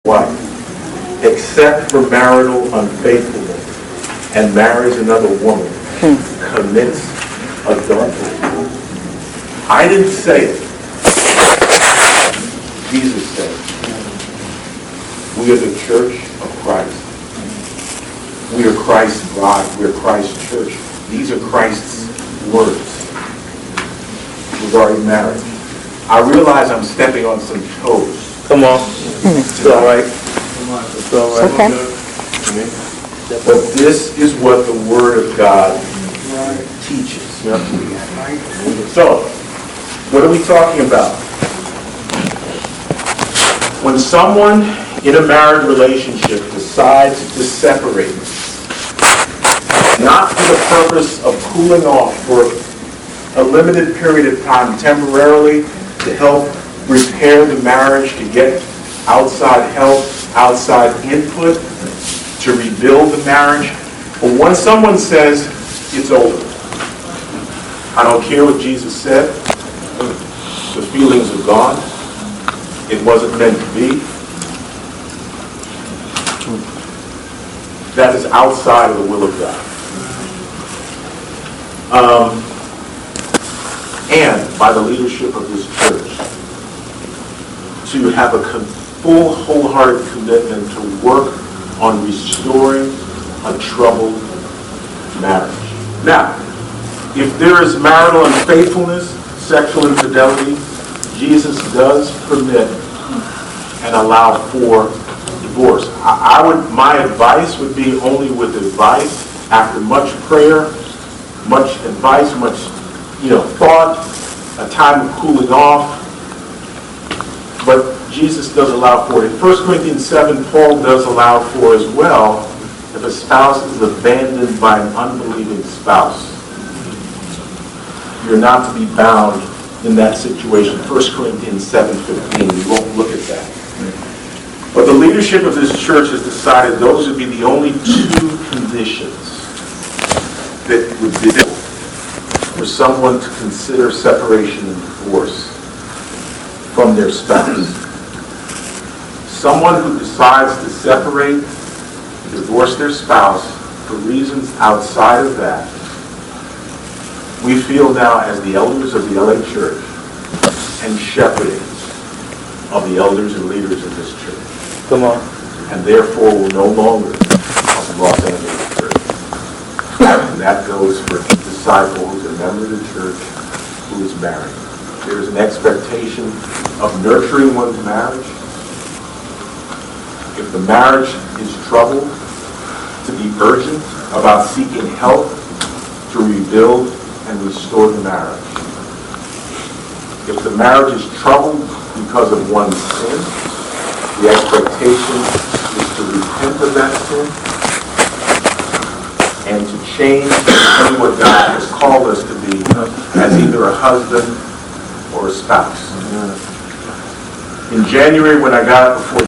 wife, except for marital unfaithfulness, and marries another woman, commits adultery. I didn't say it. Jesus said it. We are the church of Christ. We are Christ's bride. We are Christ's church. These are Christ's words regarding marriage. I realize I'm stepping on some toes. Come on. It's all right. It's all right. Okay. But this is what the Word of God teaches. So, what are we talking about? When someone in a marriage relationship decides to separate, not for the purpose of cooling off for a limited period of time temporarily to help repair the marriage, to get outside help, outside input, to rebuild the marriage. But when someone says, it's over, I don't care what Jesus said, the feelings are gone, it wasn't meant to be, that is outside of the will of God. And by the leadership of this church, to have a full, wholehearted commitment to work on restoring a troubled marriage. Now, if there is marital unfaithfulness, sexual infidelity, Jesus does permit and allow for divorce. My advice would be only with advice, after much prayer, much advice, much thought, a time of cooling off. But Jesus does allow for it. In 1 Corinthians 7, Paul does allow for as well if a spouse is abandoned by an unbelieving spouse. You're not to be bound in that situation. 1 Corinthians 7:15. We won't look at that. But the leadership of this church has decided those would be the only two conditions that would be for someone to consider separation and divorce from their spouse. Someone who decides to separate, divorce their spouse for reasons outside of that, we feel now as the elders of the LA Church and shepherding of the elders and leaders of this church. Come on. And therefore we're no longer of the Los Angeles Church. And that goes for a disciple who's a member of the church who is married. There is an expectation of nurturing one's marriage. If the marriage is troubled, to be urgent about seeking help to rebuild and restore the marriage. If the marriage is troubled because of one's sin, the expectation is to repent of that sin and to change to be what God has called us to be as either a husband or a spouse. In January, when I got up before